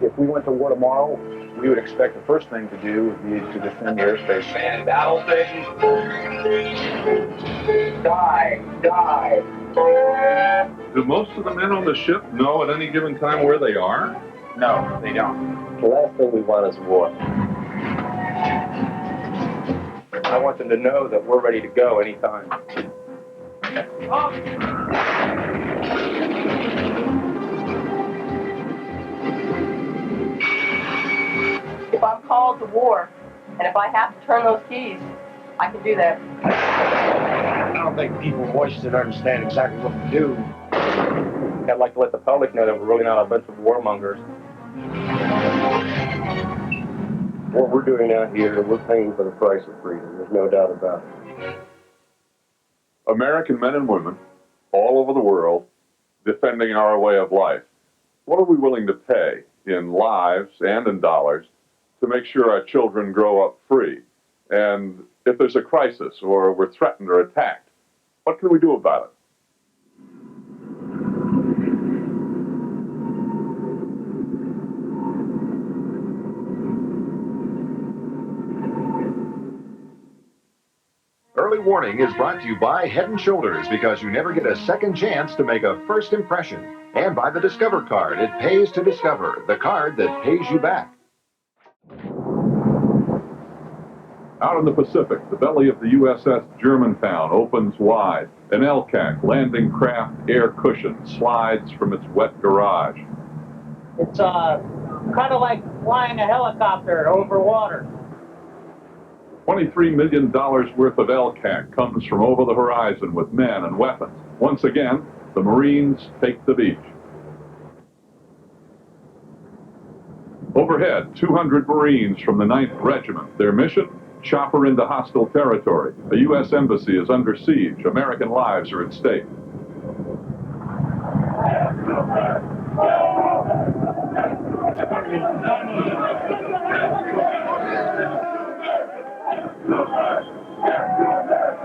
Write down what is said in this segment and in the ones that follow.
If we went to war tomorrow, we would expect the first thing to do would be to defend the airspace. Man, battle stations. Die. Do most of the men on the ship know at any given time where they are? No, they don't. The last thing we want is war. I want them to know that we're ready to go anytime. If I'm called to war, and if I have to turn those keys, I can do that. I don't think people in Washington understand exactly what we do. I'd like to let the public know that we're really not a bunch of warmongers. What we're doing out here, we're paying for the price of freedom. There's no doubt about it. American men and women all over the world defending our way of life. What are we willing to pay in lives and in dollars to make sure our children grow up free? And if there's a crisis or we're threatened or attacked, what can we do about it? Early Warning is brought to you by Head & Shoulders, because you never get a second chance to make a first impression. And by the Discover card. It pays to discover, the card that pays you back. Out in the Pacific, the belly of the USS Germantown opens wide. An LCAC landing craft air cushion slides from its wet garage. It's kind of like flying a helicopter over water. $23 million worth of LCAC comes from over the horizon with men and weapons. Once again, the Marines take the beach. Overhead, 200 Marines from the 9th Regiment. Their mission? Chopper into hostile territory. A U.S. embassy is under siege. American lives are at stake.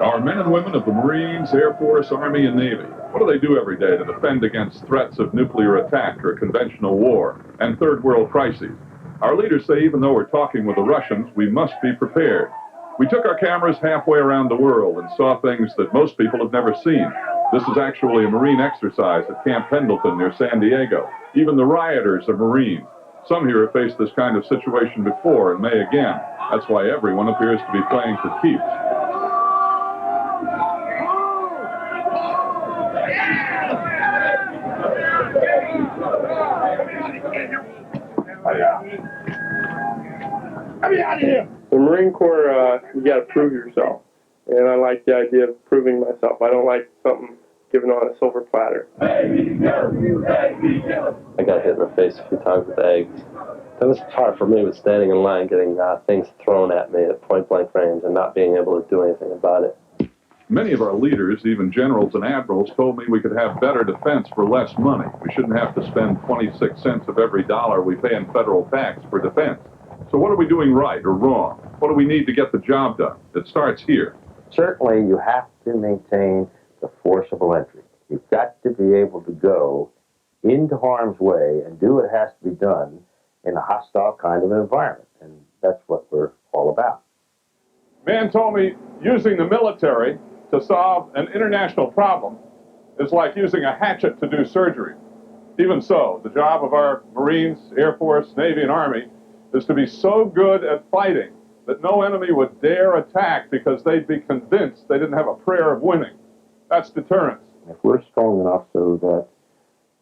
Our men and women of the Marines, Air Force, Army, and Navy, what do they do every day to defend against threats of nuclear attack or conventional war and third world crises? Our leaders say even though we're talking with the Russians, we must be prepared. We took our cameras halfway around the world and saw things that most people have never seen. This is actually a Marine exercise at Camp Pendleton near San Diego. Even the rioters are Marines. Some here have faced this kind of situation before and may again. That's why everyone appears to be playing for keeps. The Marine Corps, you got to prove yourself. And I like the idea of proving myself. I don't like something given on a silver platter. I got hit in the face a few times with eggs. That was hard for me, with standing in line, getting things thrown at me at point-blank range and not being able to do anything about it. Many of our leaders, even generals and admirals, told me we could have better defense for less money. We shouldn't have to spend 26 cents of every dollar we pay in federal tax for defense. So what are we doing right or wrong? What do we need to get the job done? It starts here. Certainly, you have to maintain the forcible entry. You've got to be able to go into harm's way and do what has to be done in a hostile kind of an environment. And that's what we're all about. Man told me using the military to solve an international problem is like using a hatchet to do surgery. Even so, the job of our Marines, Air Force, Navy, and Army is to be so good at fighting that no enemy would dare attack because they'd be convinced they didn't have a prayer of winning. That's deterrence. If we're strong enough so that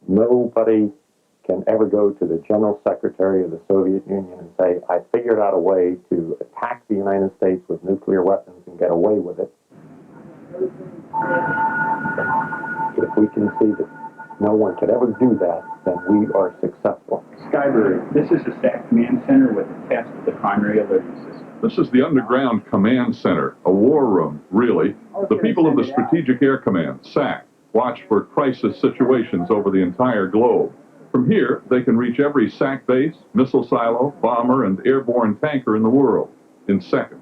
nobody can ever go to the General Secretary of the Soviet Union and say, I figured out a way to attack the United States with nuclear weapons and get away with it. If we can see that no one could ever do that, then we are successful. Skybury, this is the SAC Command Center with a test of the primary alerting system. This is the Underground Command Center, a war room, really. The people of the Strategic Air Command, SAC, watch for crisis situations over the entire globe. From here, they can reach every SAC base, missile silo, bomber, and airborne tanker in the world in seconds.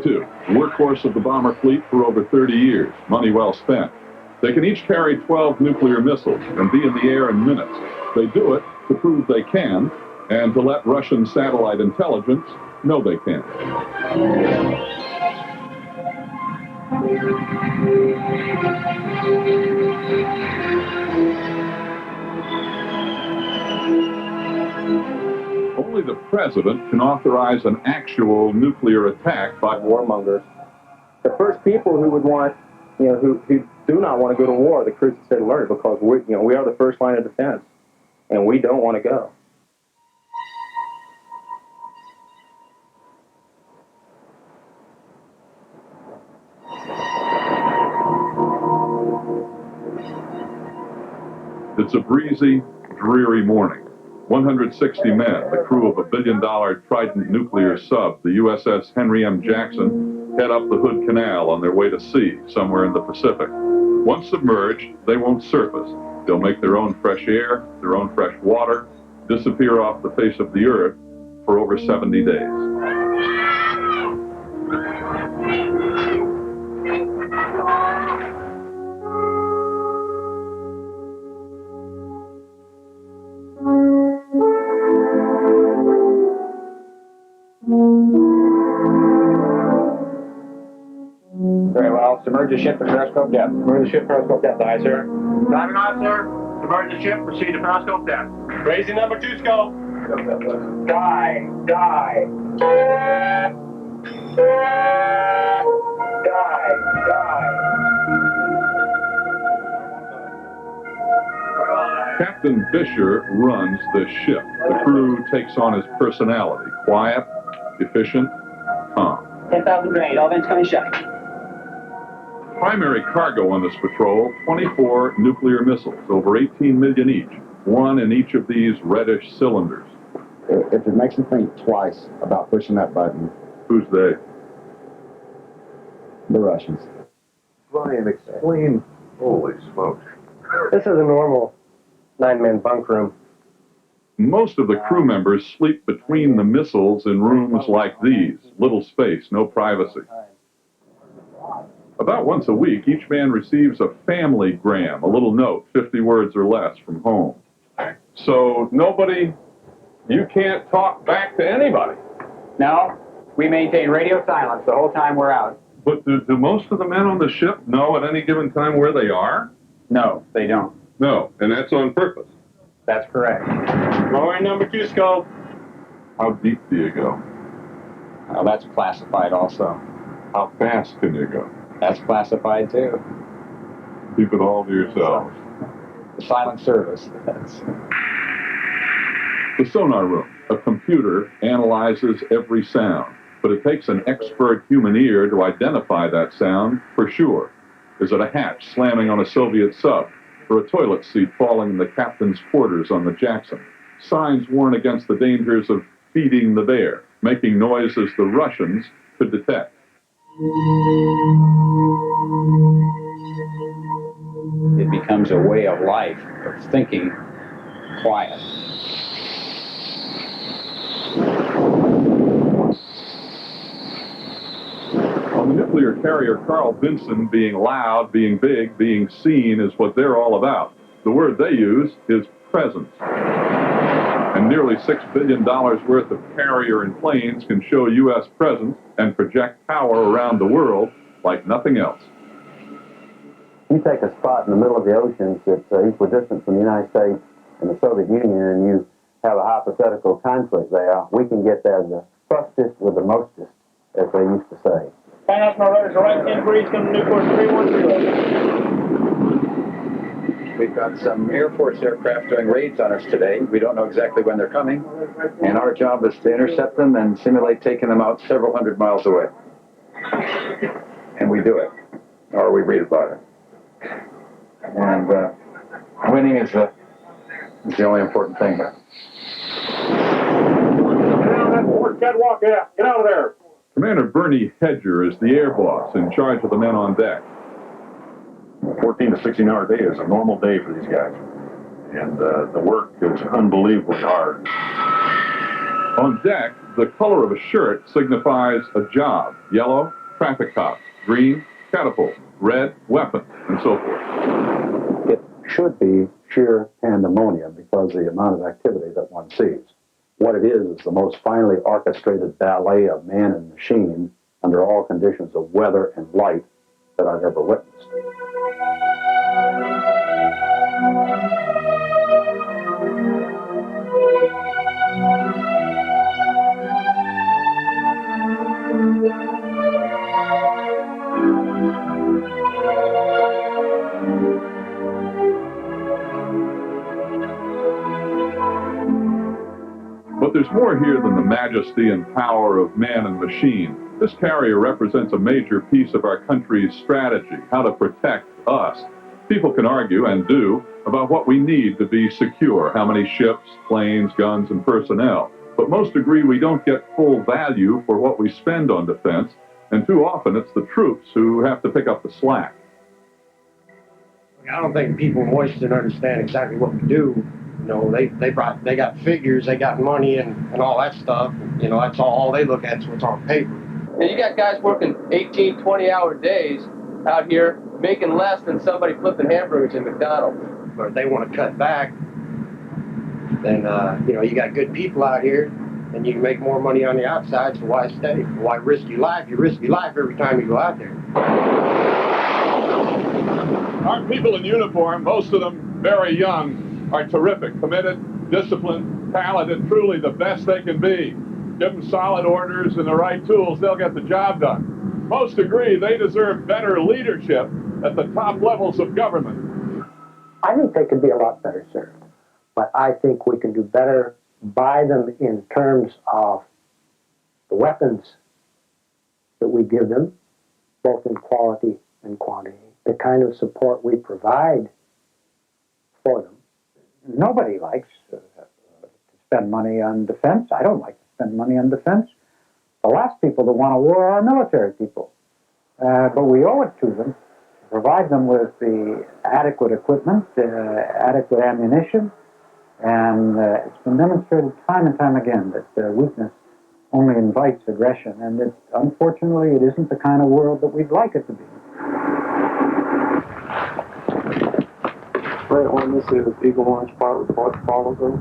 B-52, workhorse of the bomber fleet for over 30 years, money well spent. They can each carry 12 nuclear missiles and be in the air in minutes. They do it to prove they can, and to let Russian satellite intelligence know they can. Only the president can authorize an actual nuclear attack by warmongers. The first people who would want, who do not want to go to war, are the Crucial State Alert, because we are the first line of defense, and we don't want to go. It's a breezy, dreary morning. 160 men, the crew of a billion-dollar Trident nuclear sub, the USS Henry M. Jackson, head up the Hood Canal on their way to sea, somewhere in the Pacific. Once submerged, they won't surface. They'll make their own fresh air, their own fresh water, disappear off the face of the earth for over 70 days. Very well. Submerge the ship to periscope depth. Submerge the ship, periscope depth. Aye, sir. Diving officer, submerge the ship, proceed to periscope depth. Raising number 2 scope. Die, die. Die, die. Captain Fisher runs the ship. The crew takes on his personality, quiet, efficient, calm. 10,000 grenade, all vents coming shut. Primary cargo on this patrol, 24 nuclear missiles, over 18 million each, one in each of these reddish cylinders. If it makes you think twice about pushing that button, Who's they? the Russians. Brian, explain. Holy smokes. This is a normal 9-man bunk room. Most of the crew members sleep between the missiles in rooms like these. Little space, no privacy. About once a week, each man receives a family gram, a little note, 50 words or less, from home. So you can't talk back to anybody. No, we maintain radio silence the whole time we're out. But do most of the men on the ship know at any given time where they are? No, they don't. No, and that's on purpose. That's correct. Lowering number 2 scope. How deep do you go? Well, that's classified also. How fast can you go? That's classified too. Keep it all to yourselves. The silent service. The sonar room. A computer analyzes every sound, but it takes an expert human ear to identify that sound for sure. Is it a hatch slamming on a Soviet sub, or a toilet seat falling in the captain's quarters on the Jackson? Signs warn against the dangers of feeding the bear, making noises the Russians could detect. It becomes a way of life, of thinking quiet. On the nuclear carrier Carl Vinson, being loud, being big, being seen is what they're all about. The word they use is presence. And nearly $6 billion worth of carrier and planes can show U.S. presence and project power around the world like nothing else. You take a spot in the middle of the oceans that's equidistant from the United States and the Soviet Union, and you have a hypothetical conflict there, we can get there the fastest with the mostest, as they used to say. Find out my rudder's right 10 breeze from Newport 312. We've got some Air Force aircraft doing raids on us today. We don't know exactly when they're coming, and our job is to intercept them and simulate taking them out several hundred miles away. And we do it, or we read about it. And winning is the only important thing here. Catwalk, yeah. Get out of there. Commander Bernie Hedger is the air boss in charge of the men on deck. 14 to 16-hour day is a normal day for these guys. And the work is unbelievably hard. On deck, the color of a shirt signifies a job. Yellow, traffic cops. Green, catapult. Red, weapon, and so forth. It should be sheer pandemonium because of the amount of activity that one sees. What it is the most finely orchestrated ballet of man and machine under all conditions of weather and light that I've ever witnessed. But there's more here than the majesty and power of man and machine. This carrier represents a major piece of our country's strategy, how to protect us. People can argue, and do, about what we need to be secure, how many ships, planes, guns, and personnel. But most agree we don't get full value for what we spend on defense, and too often it's the troops who have to pick up the slack. I don't think people in Washington understand exactly what we do. You know, they got figures, they got money and all that stuff. You know, that's all they look at is what's on paper. And you got guys working 18, 20-hour days out here making less than somebody flipping hamburgers in McDonald's. But if they want to cut back, then, you know, you got good people out here and you can make more money on the outside, so why stay? Why risk your life? You risk your life every time you go out there. Our people in uniform, most of them very young, are terrific, committed, disciplined, talented, truly the best they can be. Give them solid orders and the right tools, they'll get the job done. Most agree they deserve better leadership at the top levels of government. I think they could be a lot better served, but I think we can do better by them in terms of the weapons that we give them, both in quality and quantity, the kind of support we provide for them. Nobody likes to spend money on defense. I don't like to spend money on defense. The last people that want a war are military people. But we owe it to them to provide them with the adequate equipment, adequate ammunition, and it's been demonstrated time and time again that weakness only invites aggression, and unfortunately it isn't the kind of world that we'd like it to be. Right on, this is Eagle Launch Pilot Follow.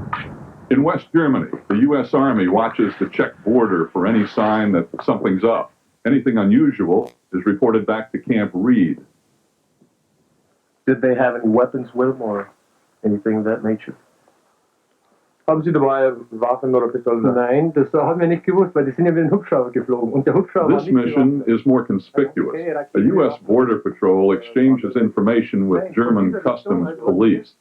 In West Germany, the U.S. Army watches the Czech border for any sign that something's up. Anything unusual is reported back to Camp Reed. Did they have any weapons with them or anything of that nature? Haben Sie dabei Waffen oder Pistolen? Nein, das haben wir nicht gewusst, weil die sind ja mit dem Hubschrauber geflogen. Und der Hubschrauber This mission is more conspicuous. A U.S. Border Patrol exchanges information with German Customs Police.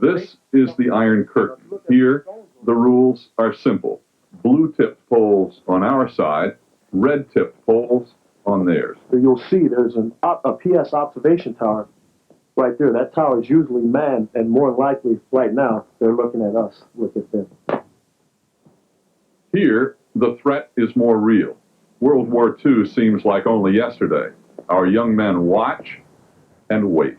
This is the Iron Curtain. Here, the rules are simple. Blue-tipped poles on our side, red-tipped poles on theirs. You'll see there's a PS observation tower right there. That tower is usually manned, and more likely right now they're looking at us. Look at them. Here, the threat is more real. World War II seems like only yesterday. Our young men watch and wait.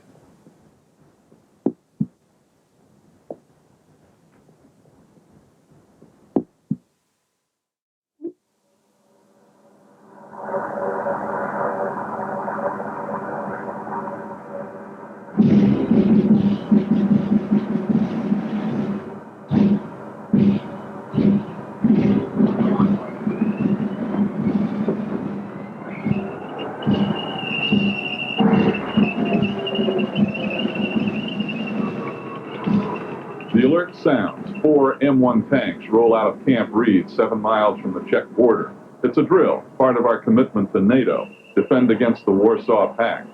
The alert sounds. 4 M1 tanks roll out of Camp Reed, 7 miles from the Czech border. It's a drill, part of our commitment to NATO, defend against the Warsaw Pact.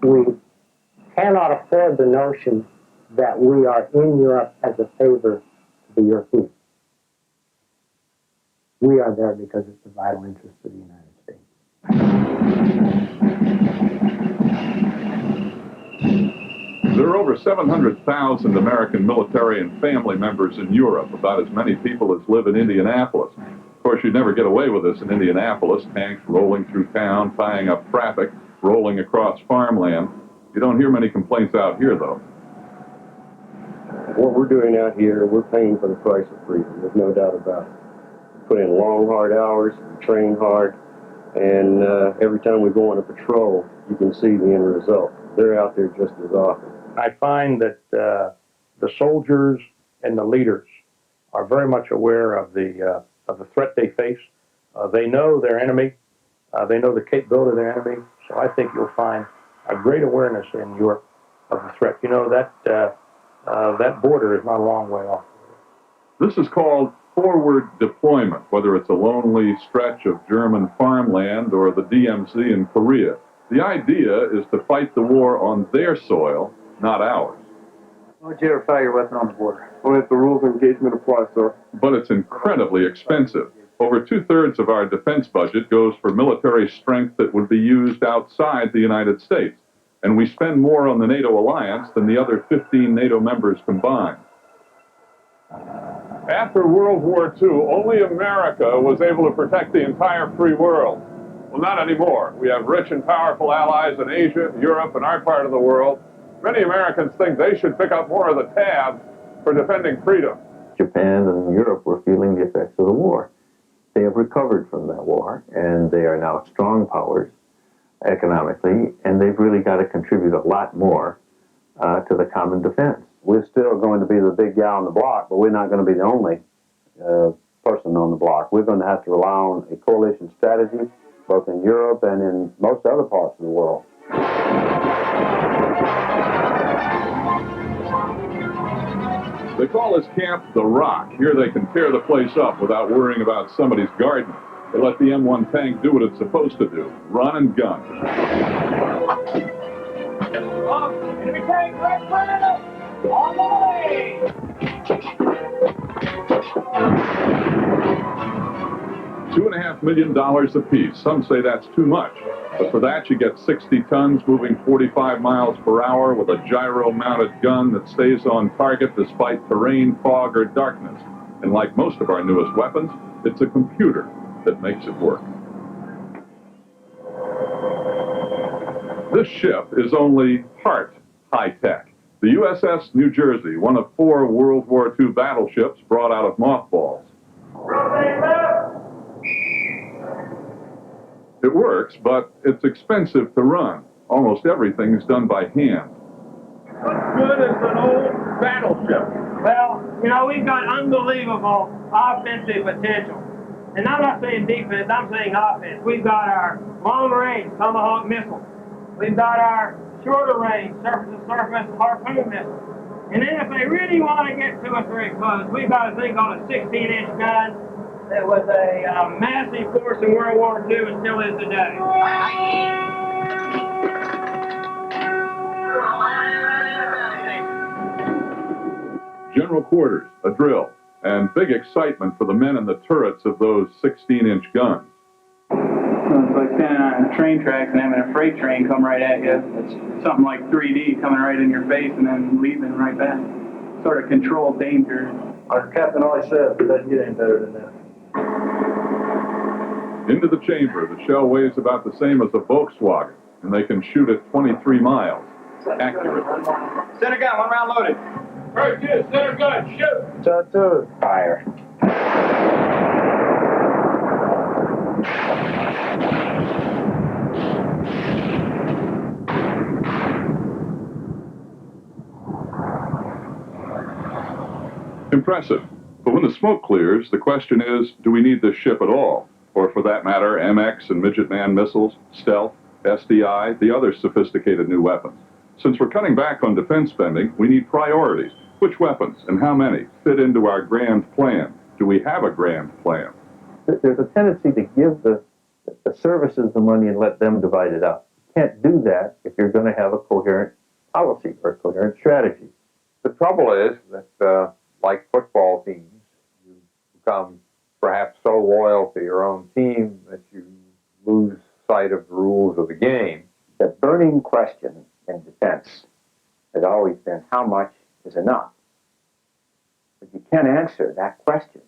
We cannot afford the notion that we are in Europe as a favor to the Europeans. We are there because it's a vital interest of the United States. There are over 700,000 American military and family members in Europe, about as many people as live in Indianapolis. Of course, you'd never get away with this in Indianapolis, tanks rolling through town, tying up traffic, rolling across farmland. You don't hear many complaints out here, though. What we're doing out here, we're paying for the price of freedom. There's no doubt about it. We put in long, hard hours, we train hard, and every time we go on a patrol, you can see the end result. They're out there just as often. I find that the soldiers and the leaders are very much aware of the threat they face. They know their enemy. They know the capability of their enemy. So I think you'll find a great awareness in Europe of the threat. You know, that border is not a long way off. This is called forward deployment, whether it's a lonely stretch of German farmland or the DMZ in Korea. The idea is to fight the war on their soil, not ours. Why would you ever fire your weapon on the border? Only if the rules of engagement apply, sir. But it's incredibly expensive. Over 2/3 of our defense budget goes for military strength that would be used outside the United States. And we spend more on the NATO alliance than the other 15 NATO members combined. After World War II, only America was able to protect the entire free world. Well, not anymore. We have rich and powerful allies in Asia, Europe, and our part of the world. Many Americans think they should pick up more of the tab for defending freedom. Japan and Europe were feeling the effects of the war. They have recovered from that war, and they are now strong powers economically, and they've really got to contribute a lot more to the common defense. We're still going to be the big guy on the block, but we're not going to be the only person on the block. We're going to have to rely on a coalition strategy, both in Europe and in most other parts of the world. They call this camp The Rock. Here they can tear the place up without worrying about somebody's garden. They let the M1 tank do what it's supposed to do, run and gun. Enemy tank right front! On the way! $2.5 million apiece. Some say that's too much. But for that, you get 60 tons moving 45 miles per hour with a gyro-mounted gun that stays on target despite terrain, fog, or darkness. And like most of our newest weapons, it's a computer that makes it work. This ship is only part high-tech. The USS New Jersey, one of 4 World War II battleships brought out of mothballs. It works, but it's expensive to run. Almost everything is done by hand. What good is an old battleship? Well, you know, we've got unbelievable offensive potential. And I'm not saying defense, I'm saying offense. We've got our long-range Tomahawk missile. We've got our shorter-range surface-to-surface Hartman missile. And then if they really want to get to us very close, we've got a thing called a 16-inch gun that was a massive force in World War II and still is today. General quarters, a drill, and big excitement for the men in the turrets of those 16-inch guns. It's like standing on train tracks and having a freight train come right at you. It's something like 3D coming right in your face and then leaving right back. Sort of controlled danger. Our captain always says it doesn't get any better than that. Into the chamber, the shell weighs about the same as a Volkswagen, and they can shoot at 23 miles. Accurate. Center gun, 1 round loaded. First hit, center gun, shoot! Two. Fire. Impressive. But when the smoke clears, the question is, do we need this ship at all? Or for that matter, MX and Midget Man missiles, stealth, SDI, the other sophisticated new weapons. Since we're cutting back on defense spending, we need priorities. Which weapons and how many fit into our grand plan? Do we have a grand plan? There's a tendency to give the services the money and let them divide it up. You can't do that if you're going to have a coherent policy or a coherent strategy. The trouble is that, like football teams, you become perhaps so loyal to your own team that you lose sight of the rules of the game. The burning question in defense has always been how much is enough. But you can't answer that question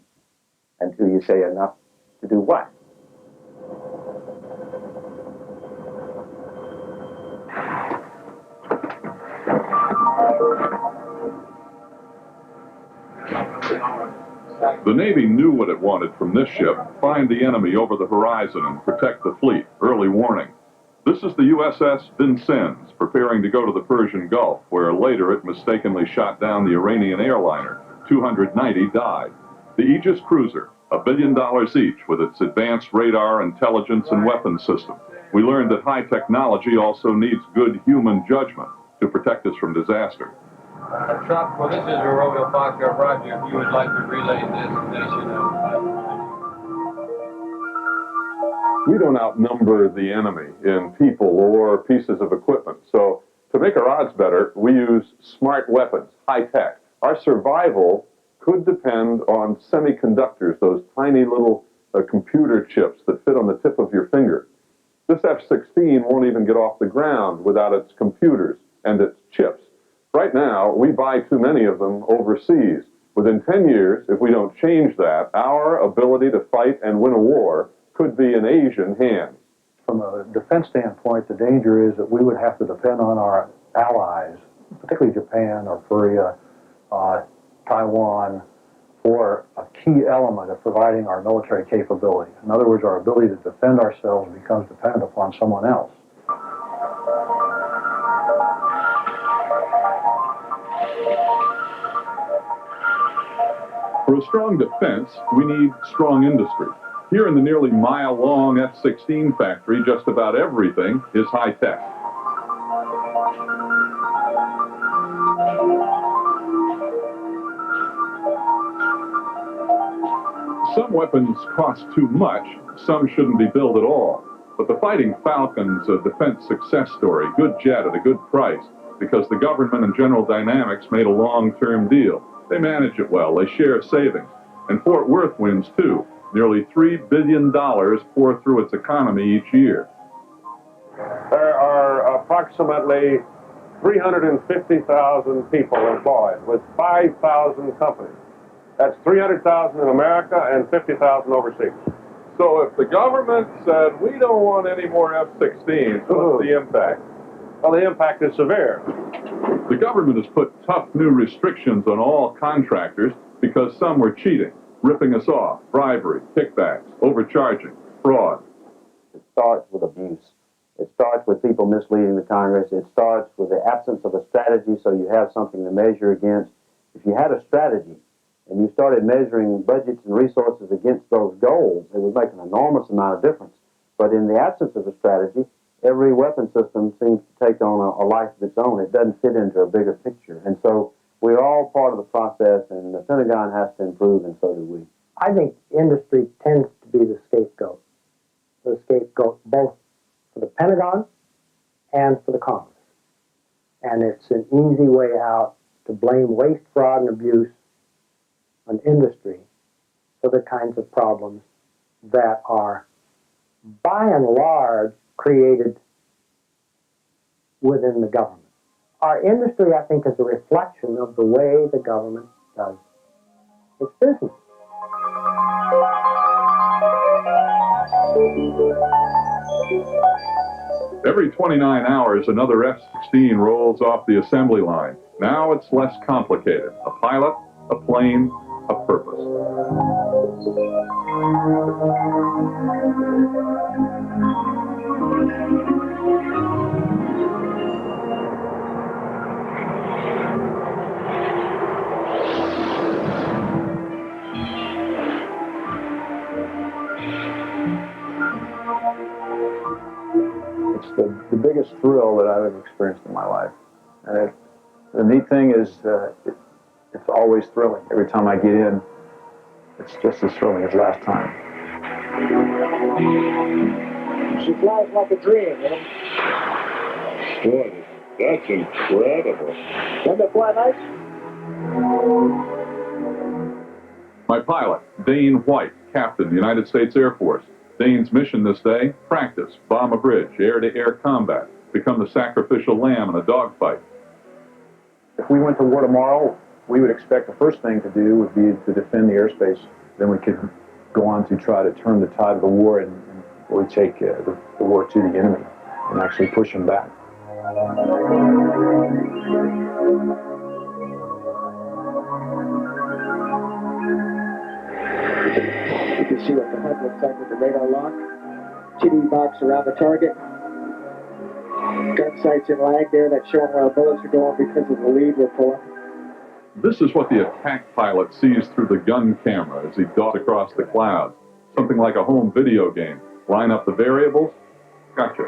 until you say enough to do what? The Navy knew what it wanted from this ship: find the enemy over the horizon and protect the fleet. Early warning. This is the USS Vincennes, preparing to go to the Persian Gulf, where later it mistakenly shot down the Iranian airliner. 290 died. The Aegis cruiser, $1 billion each, with its advanced radar, intelligence, and weapons system. We learned that high technology also needs good human judgment to protect us from disaster. Tropical, this is a Romeo Foxtrot Roger. If you would like to relay this station We don't outnumber the enemy in people or pieces of equipment. So to make our odds better, we use smart weapons, high tech. Our survival could depend on semiconductors, those tiny little computer chips that fit on the tip of your finger. This F-16 won't even get off the ground without its computers and its chips. Right now, we buy too many of them overseas. Within 10 years, if we don't change that, our ability to fight and win a war could be in Asian hands. From a defense standpoint, the danger is that we would have to depend on our allies, particularly Japan or Korea, Taiwan, for a key element of providing our military capability. In other words, our ability to defend ourselves becomes dependent upon someone else. For a strong defense, we need strong industry. Here in the nearly mile-long F-16 factory, just about everything is high-tech. Some weapons cost too much, some shouldn't be built at all. But the Fighting Falcon's a defense success story, good jet at a good price, because the government and General Dynamics made a long-term deal. They manage it well, they share savings. And Fort Worth wins too. Nearly $3 billion pour through its economy each year. There are approximately 350,000 people employed with 5,000 companies. That's 300,000 in America and 50,000 overseas. So if the government said, we don't want any more F-16s, what's the impact? Well, the impact is severe. The government has put tough new restrictions on all contractors because some were cheating, ripping us off, bribery, kickbacks, overcharging, fraud. It starts with abuse. It starts with people misleading the Congress. It starts with the absence of a strategy so you have something to measure against. If you had a strategy and you started measuring budgets and resources against those goals, it would make an enormous amount of difference. But in the absence of a strategy, every weapon system seems to take on a life of its own. It doesn't fit into a bigger picture. And so we're all part of the process, and the Pentagon has to improve, and so do we. I think industry tends to be the scapegoat. The scapegoat both for the Pentagon and for the Congress. And it's an easy way out to blame waste, fraud, and abuse on industry for the kinds of problems that are, by and large, created within the government. Our industry, I think, is a reflection of the way the government does its business. Every 29 hours, another F-16 rolls off the assembly line. Now it's less complicated. A pilot, a plane, a purpose. It's the biggest thrill that I've ever experienced in my life. And the neat thing is it's always thrilling. Every time I get in, it's just as thrilling as last time. She flies like a dream, you know? Boy, that's incredible. Doesn't it fly nice? My pilot, Dane White, Captain, United States Air Force. Dane's mission this day, practice, bomb a bridge, air-to-air combat, become the sacrificial lamb in a dogfight. If we went to war tomorrow, we would expect the first thing to do would be to defend the airspace. Then we could go on to try to turn the tide of the war and really take the war to the enemy and actually push them back. You can see what the HUD looks like with the radar lock. TV box around the target. Gun sights in lag there that show where our bullets are going because of the lead we're pulling. This is what the attack pilot sees through the gun camera as he darts across the clouds. Something like a home video game. Line up the variables. Gotcha.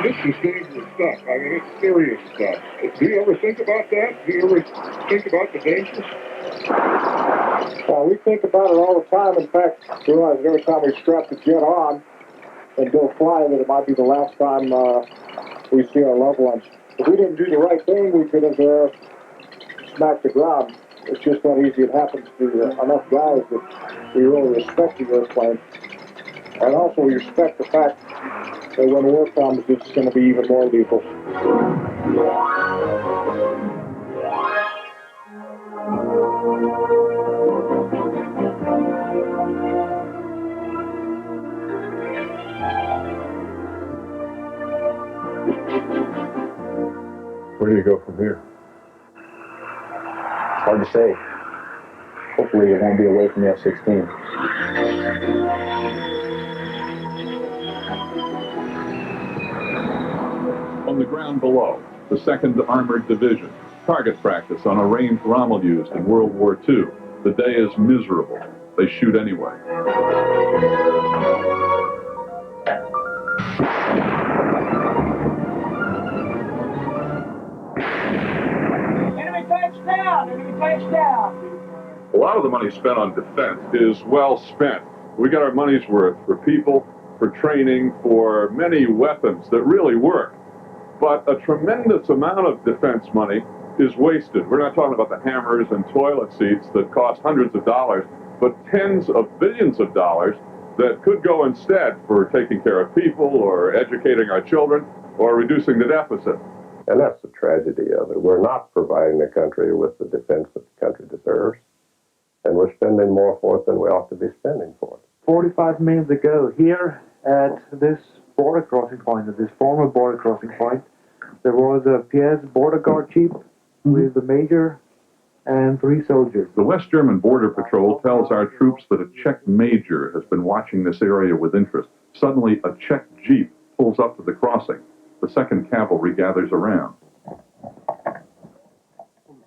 This is dangerous stuff. I mean, it's serious stuff. Do you ever think about that? Do you ever think about the dangers? Well, we think about it all the time. In fact, we realize every time we strap the jet on and go fly that it might be the last time we see our loved ones. If we didn't do the right thing, we could have smacked the ground. It's just not easy. It happens to enough guys that we really respect the airplane. And also we respect the fact that when war comes, it's going to be even more lethal. Where do you go from here? Hard to say. Hopefully it won't be away from the F-16. On the ground below, the 2nd Armored Division. Target practice on a range Rommel used in World War II. The day is miserable. They shoot anyway. Enemy tanks down! Enemy tanks down! A lot of the money spent on defense is well spent. We got our money's worth for people, for training, for many weapons that really work. But a tremendous amount of defense money is wasted. We're not talking about the hammers and toilet seats that cost hundreds of dollars, but tens of billions of dollars that could go instead for taking care of people or educating our children or reducing the deficit. And that's the tragedy of it. We're not providing the country with the defense that the country deserves, and we're spending more for it than we ought to be spending for it. 45 minutes ago, here at this border crossing point, at this former border crossing point, there was a PS border guard chief with the major and 3 soldiers. The West German Border Patrol tells our troops that a Czech major has been watching this area with interest. Suddenly, a Czech jeep pulls up to the crossing. The 2nd Cavalry gathers around.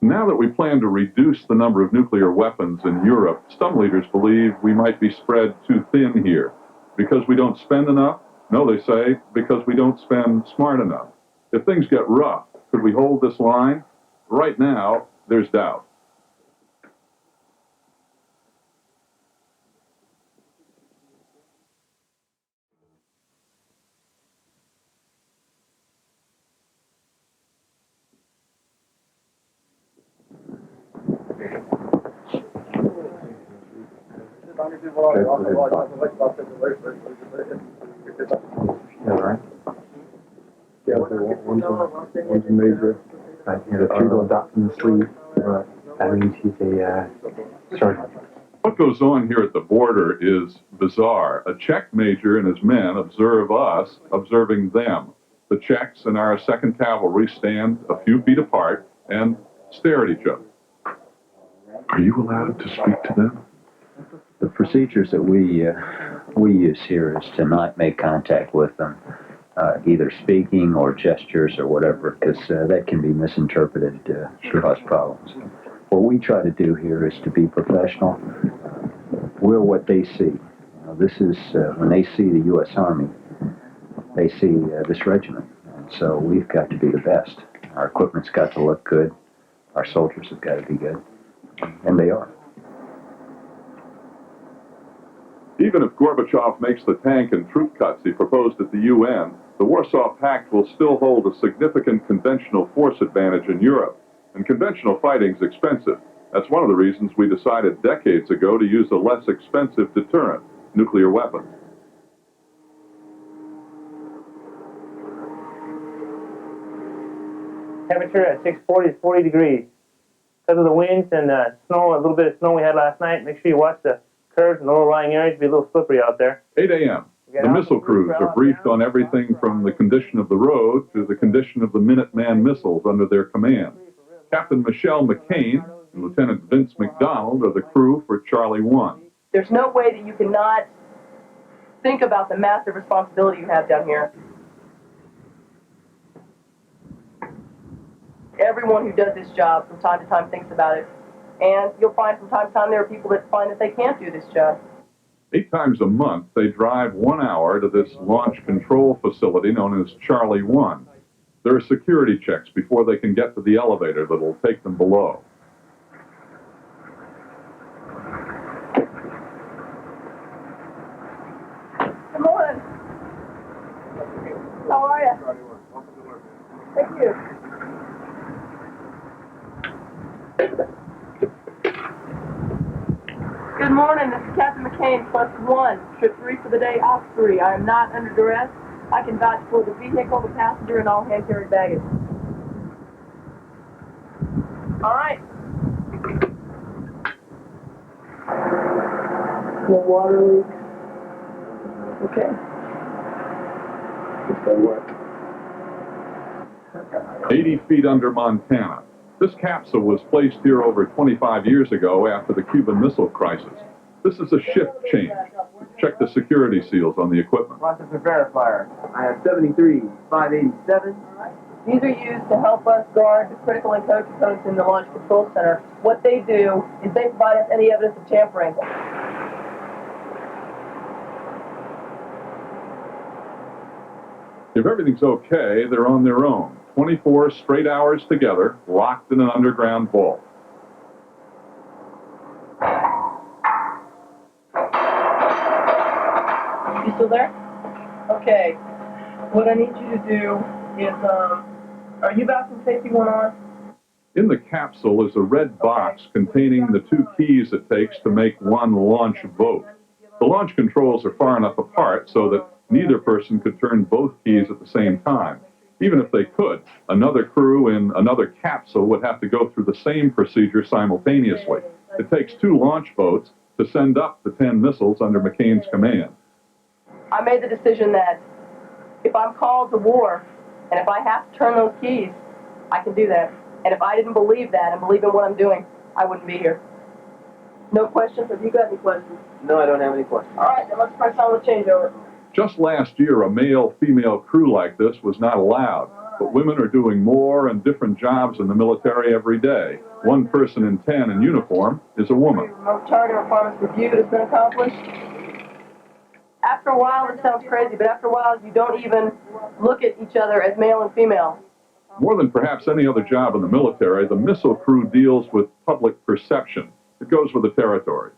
Now that we plan to reduce the number of nuclear weapons in Europe, some leaders believe we might be spread too thin here. Because we don't spend enough? No, they say, because we don't spend smart enough. If things get rough, could we hold this line? Right now, there's doubt. Yeah, one's a major. Right, you know, the 2 little dots in the sleeve. Right. That means he's a sergeant. What goes on here at the border is bizarre. A Czech major and his men observe us observing them. The Czechs and our 2nd Cavalry stand a few feet apart and stare at each other. Are you allowed to speak to them? The procedures that we use here is to not make contact with them, either speaking or gestures or whatever, because that can be misinterpreted to cause problems. What we try to do here is to be professional. We're what they see. This is when they see the U.S. Army, they see this regiment, and so we've got to be the best. Our equipment's got to look good. Our soldiers have got to be good, and they are. Even if Gorbachev makes the tank and troop cuts he proposed at the UN, the Warsaw Pact will still hold a significant conventional force advantage in Europe. And conventional fighting's expensive. That's one of the reasons we decided decades ago to use a less expensive deterrent, nuclear weapons. Temperature at 640 is 40 degrees. Because of the winds and snow, a little bit of snow we had last night, make sure you watch the curves and lower-lying areas. It'll be a little slippery out there. 8 a.m. The missile crews are briefed on everything from the condition of the road to the condition of the Minuteman missiles under their command. Captain Michelle McCain and Lieutenant Vince McDonald are the crew for Charlie 1. There's no way that you cannot think about the massive responsibility you have down here. Everyone who does this job from time to time thinks about it. And you'll find from time to time there are people that find that they can't do this job. 8 times a month, they drive 1 hour to this launch control facility known as Charlie 1. There are security checks before they can get to the elevator that will take them below. Good morning. How are you? Thank you. Good morning, this is Captain McCain, +1, trip 3 for the day, off 3. I am not under duress. I can vouch for the vehicle, the passenger, and all hand-carried baggage. All right. No water leak. Okay. 80 feet under Montana. This capsule was placed here over 25 years ago after the Cuban Missile Crisis. This is a shift change. Check the security seals on the equipment. Processor verifier. I have 73, 587. These are used to help us guard the critical encode components in the Launch Control Center. What they do is they provide us any evidence of tampering. If everything's okay, they're on their own. 24 straight hours together, locked in an underground vault. You still there? Okay. What I need you to do is, are you vacuum safety one on? In the capsule is a red box containing the 2 keys it takes to make one launch vote. The launch controls are far enough apart so that neither person could turn both keys at the same time. Even if they could, another crew in another capsule would have to go through the same procedure simultaneously. It takes 2 launch boats to send up the 10 missiles under McCain's command. I made the decision that if I'm called to war, and if I have to turn those keys, I can do that. And if I didn't believe that and believe in what I'm doing, I wouldn't be here. No questions? Have you got any questions? No, I don't have any questions. All right, then let's press on the changeover. Just last year, a male-female crew like this was not allowed, but women are doing more and different jobs in the military every day. 1 person in 10 in uniform is a woman. Remote target requirements reviewed has been accomplished. After a while, it sounds crazy, but after a while, you don't even look at each other as male and female. More than perhaps any other job in the military, the missile crew deals with public perception. It goes with the territory.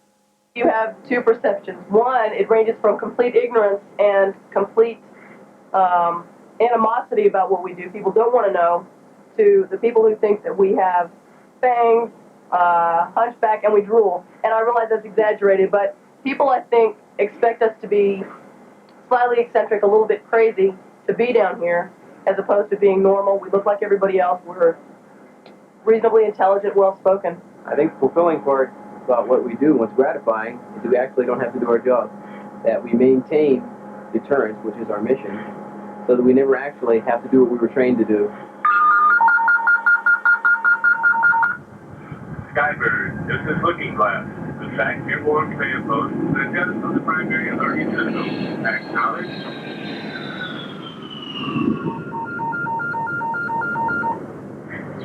You have 2 perceptions. One, it ranges from complete ignorance and complete animosity about what we do. People don't want to know, to the people who think that we have fangs, hunchback, and we drool. And I realize that's exaggerated, but people, I think, expect us to be slightly eccentric, a little bit crazy, to be down here, as opposed to being normal. We look like everybody else. We're reasonably intelligent, well-spoken. I think the fulfilling part about what we do, what's gratifying, is that we actually don't have to do our job. That we maintain deterrence, which is our mission, so that we never actually have to do what we were trained to do. Skybird, this is Looking Glass. The SAC airborne command post, the jettison of the primary alerting system. Acknowledged.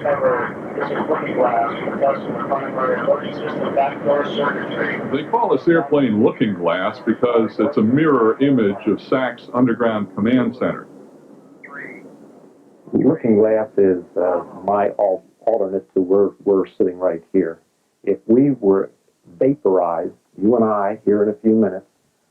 This is Looking Glass. That's the primary alerting system, backdoor circuitry. They call this airplane Looking Glass because it's a mirror image of SAC's underground command center. Looking Glass is my alternate to where we're sitting right here. If we were vaporized, you and I, here in a few minutes,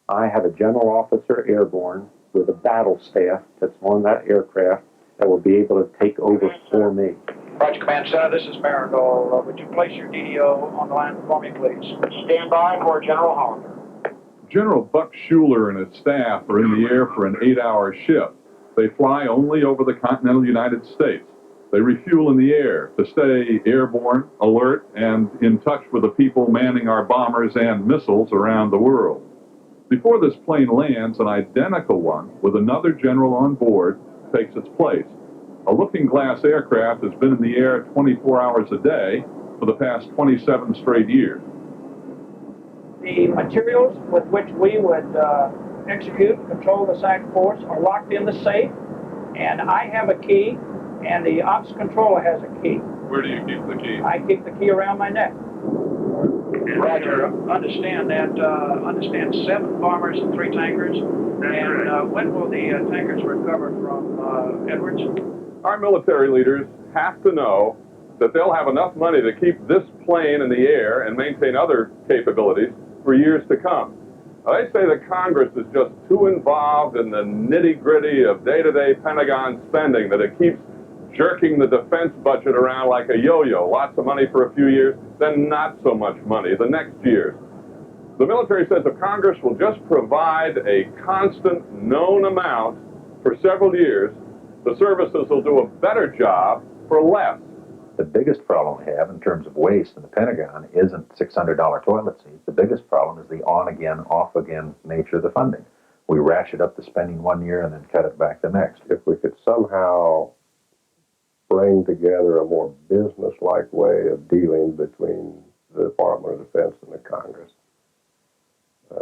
I have a general officer airborne with a battle staff that's on that aircraft that will be able to take over for me. Roger, Command Center, this is Marigold. Would you place your DDO on the line for me, please? Stand by for General Hollander. General Buck Schuler and his staff are in the air for an 8-hour shift. They fly only over the continental United States. They refuel in the air to stay airborne, alert, and in touch with the people manning our bombers and missiles around the world. Before this plane lands, an identical one with another general on board takes its place. A Looking Glass aircraft has been in the air 24 hours a day, for the past 27 straight years. The materials with which we would execute and control the SAC force are locked in the safe, and I have a key, and the ops controller has a key. Where do you keep the key? I keep the key around my neck. Roger. Understand 7 bombers and 3 tankers. And when will the tankers recover from Edwards? Our military leaders have to know that they'll have enough money to keep this plane in the air and maintain other capabilities for years to come. They say that Congress is just too involved in the nitty-gritty of day-to-day Pentagon spending, that it keeps jerking the defense budget around like a yo-yo. Lots of money for a few years, then not so much money the next years. The military says if Congress will just provide a constant known amount for several years, the services will do a better job for less. The biggest problem we have in terms of waste in the Pentagon isn't $600 toilet seats. The biggest problem is the on-again, off-again nature of the funding. We ratchet up the spending one year and then cut it back the next. If we could somehow bring together a more business-like way of dealing between the Department of Defense and the Congress,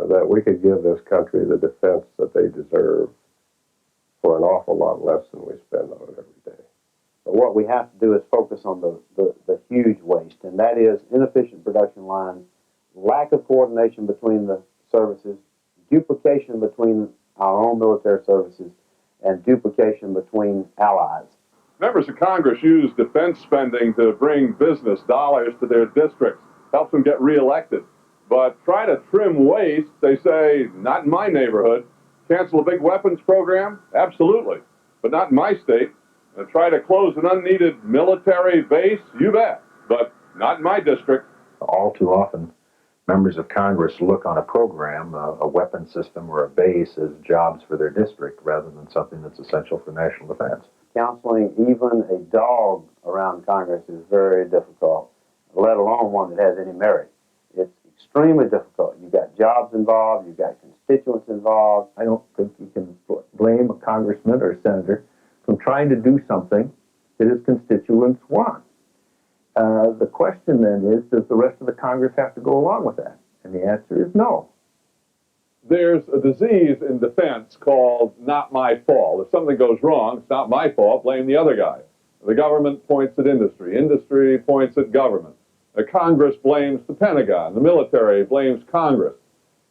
that we could give this country the defense that they deserve for an awful lot less than we spend on it every day. But what we have to do is focus on the huge waste, and that is inefficient production lines, lack of coordination between the services, duplication between our own military services, and duplication between allies. Members of Congress use defense spending to bring business dollars to their districts, helps them get reelected. But try to trim waste, they say, not in my neighborhood. Cancel a big weapons program? Absolutely. But not in my state. Try to close an unneeded military base? You bet. But not in my district. All too often, members of Congress look on a program, a weapon system or a base, as jobs for their district rather than something that's essential for national defense. Counseling even a dog around Congress is very difficult, let alone one that has any merit. It's extremely difficult. You've got jobs involved, you've got constituents involved. I don't think you can blame a congressman or a senator from trying to do something that his constituents want. The question then is, does the rest of the Congress have to go along with that? And the answer is no. There's a disease in defense called not my fault. If something goes wrong, it's not my fault, blame the other guy. The government points at industry. Industry points at government. The Congress blames the Pentagon. The military blames Congress.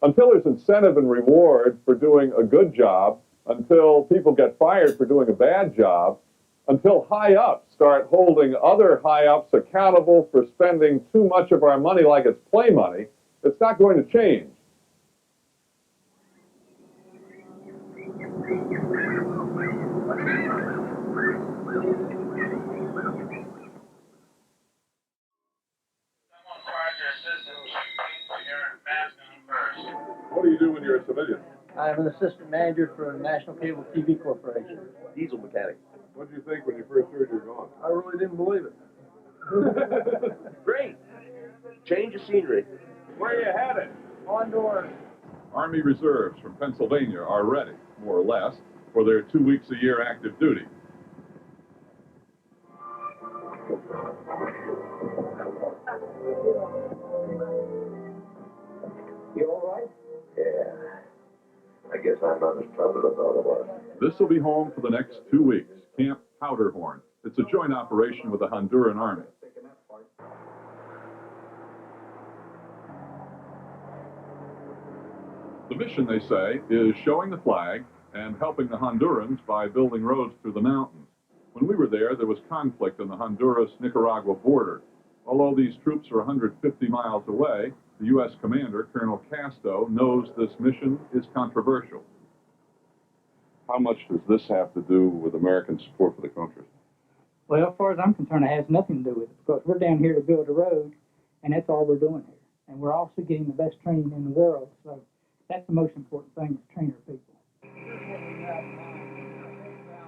Until there's incentive and reward for doing a good job, until people get fired for doing a bad job, until high-ups start holding other high-ups accountable for spending too much of our money like it's play money, it's not going to change. What do you do when you're a civilian? I'm an assistant manager for a National Cable TV Corporation. Diesel mechanic. What did you think when you first heard you were gone? I really didn't believe it. Great. Change of scenery. Where are you headed? Honduras. Army reserves from Pennsylvania are ready, more or less, for their 2 weeks a year active duty. You all right? Yeah. I guess I'm not as troubled as all of us. This will be home for the next 2 weeks, Camp Powderhorn. It's a joint operation with the Honduran Army. The mission, they say, is showing the flag and helping the Hondurans by building roads through the mountains. When we were there was conflict on the Honduras-Nicaragua border. Although these troops are 150 miles away, the U.S. commander, Colonel Castro, knows this mission is controversial. How much does this have to do with American support for the country? Well, as far as I'm concerned, it has nothing to do with it, because we're down here to build a road, and that's all we're doing here. And we're also getting the best training in the world, so that's the most important thing, is train our people.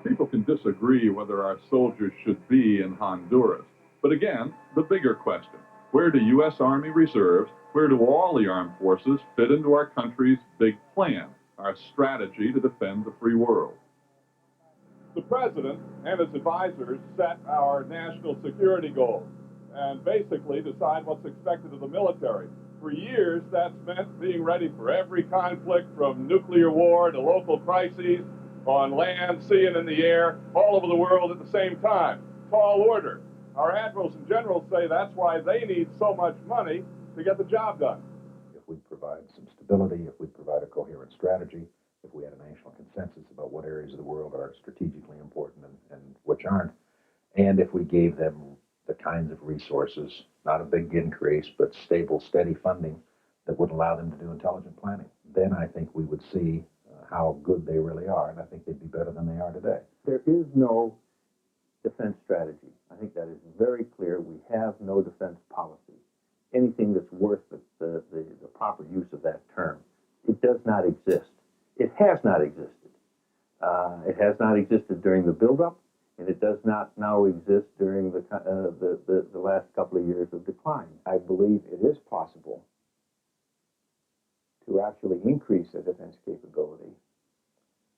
People can disagree whether our soldiers should be in Honduras. But again, the bigger question, where do U.S. Army reserves, where do all the armed forces fit into our country's big plan, our strategy to defend the free world? The President and his advisors set our national security goals. and basically decide what's expected of the military. For years, that's meant being ready for every conflict from nuclear war to local crises on land, sea, and in the air, all over the world at the same time. Tall order. Our admirals and generals say that's why they need so much money to get the job done. If we provide some stability, if we provide a coherent strategy, if we had a national consensus about what areas of the world are strategically important and which aren't, and if we gave them the kinds of resources, not a big increase, but stable, steady funding that would allow them to do intelligent planning, then I think we would see how good they really are, and I think they'd be better than they are today. There is no defense strategy. I think that is very clear. We have no defense policy. Anything that's worth the proper use of that term. It does not exist. It has not existed. It has not existed during the buildup, and it does not now exist during the last couple of years of decline. I believe it is possible to actually increase the defense capability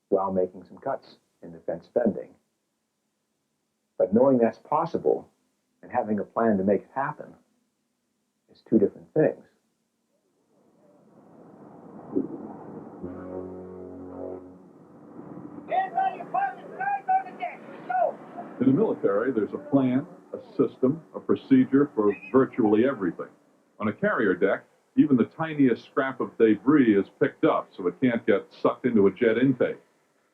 while making some cuts in defense spending. But knowing that's possible and having a plan to make it happen is two different things. In the military, there's a plan, a system, a procedure for virtually everything. On a carrier deck, even the tiniest scrap of debris is picked up so it can't get sucked into a jet intake.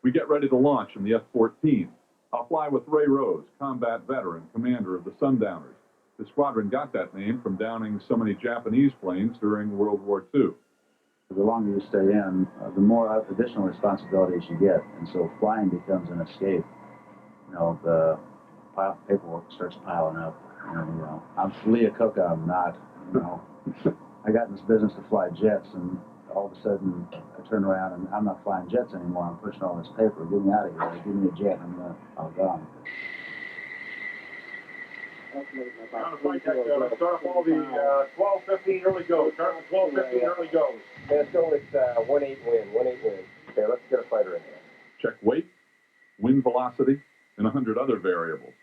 We get ready to launch in the F-14. I'll fly with Ray Rose, combat veteran, commander of the Sundowners. The squadron got that name from downing so many Japanese planes during World War II. The longer you stay in, the more additional responsibilities you get, and so flying becomes an escape. You know, the paperwork starts piling up. And, you know, I'm Leah Cook, I'm not, you know. I got in this business to fly jets, and all of a sudden I turn around and I'm not flying jets anymore. I'm pushing all this paper. Get me out of here. Give me a jet. I'm gone. On the flight deck, let's start off all the 12:15 early goes. Start with 12:15 early goes. Let's go with 1-8 win. 1-8 win. Okay, let's get a fighter in there. Check weight, wind velocity, and 100 other variables.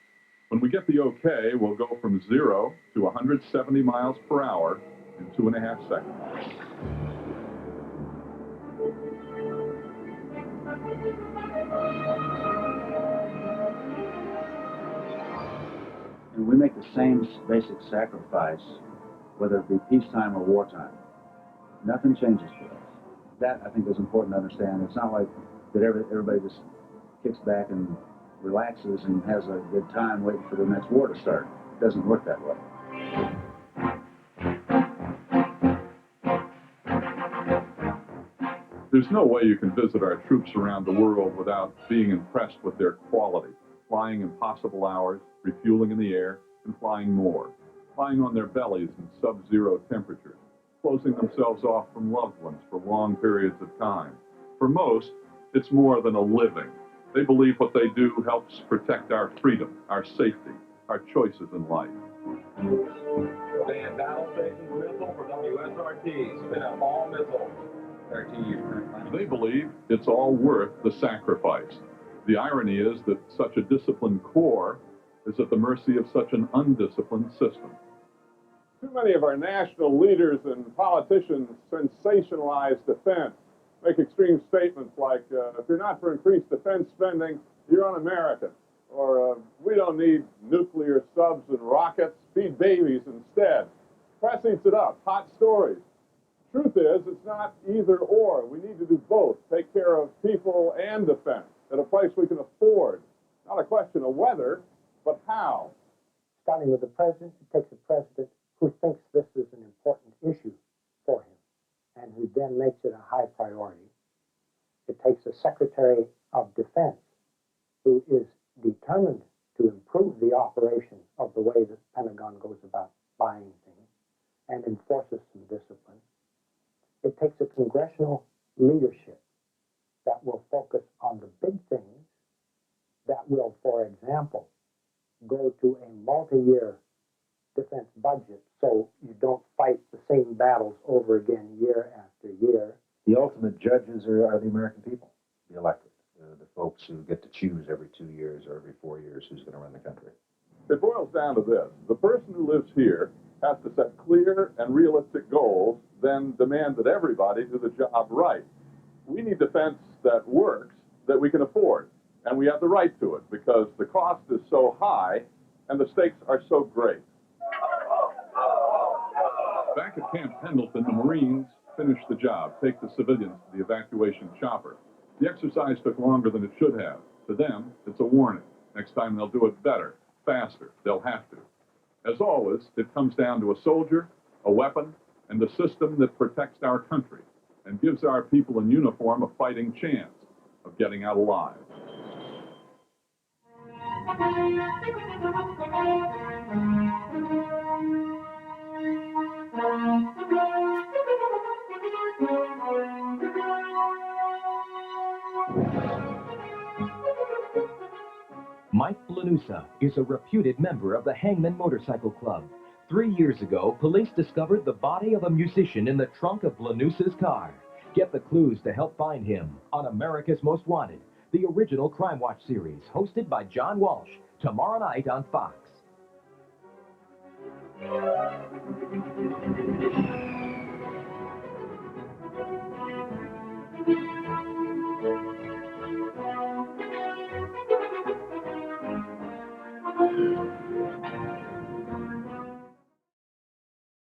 When we get the okay, we'll go from 0 to 170 miles per hour in 2.5 seconds. And we make the same basic sacrifice, whether it be peacetime or wartime. Nothing changes for us. That, I think, is important to understand. It's not like that everybody just kicks back and relaxes and has a good time waiting for the next war to start. It doesn't work that way. There's no way you can visit our troops around the world without being impressed with their quality. Flying impossible hours, refueling in the air, and flying more. Flying on their bellies in sub-zero temperatures. Closing themselves off from loved ones for long periods of time. For most, it's more than a living. They believe what they do helps protect our freedom, our safety, our choices in life. Stand battle stations missile for WSRT. Spin up all missiles. They believe it's all worth the sacrifice. The irony is that such a disciplined corps is at the mercy of such an undisciplined system. Too many of our national leaders and politicians sensationalize defense, make extreme statements like, if you're not for increased defense spending, you're un-American. Or, we don't need nuclear subs and rockets, feed babies instead. Press eats it up, hot stories. Truth is, it's not either or. We need to do both, take care of people and defense at a price we can afford. Not a question of whether, but how. Starting with the president, it takes a president who thinks this is an important issue for him and who then makes it a high priority. It takes a Secretary of Defense who is determined to improve the operation of the way the Pentagon goes about buying things and enforces some discipline. It takes a congressional leadership that will focus on the big things, that will, for example, go to a multi-year defense budget so you don't fight the same battles over again year after year. The ultimate judges are the American people, the electorate, the folks who get to choose every 2 years or every 4 years who's going to run the country. It boils down down to this. The person who lives here has to set clear and realistic goals, then demand that everybody do the job right. We need defense that works, that we can afford, and we have the right to it because the cost is so high and the stakes are so great. Back at Camp Pendleton, the Marines finish the job, take the civilians to the evacuation chopper. The exercise took longer than it should have. To them, it's a warning. Next time they'll do it better, faster. They'll have to. As always, it comes down to a soldier, a weapon, and the system that protects our country and gives our people in uniform a fighting chance of getting out alive. Mike Blanusa is a reputed member of the Hangman Motorcycle Club. 3 years ago, police discovered the body of a musician in the trunk of Blanusa's car. Get the clues to help find him on America's Most Wanted, the original Crime Watch series, hosted by John Walsh, tomorrow night on Fox.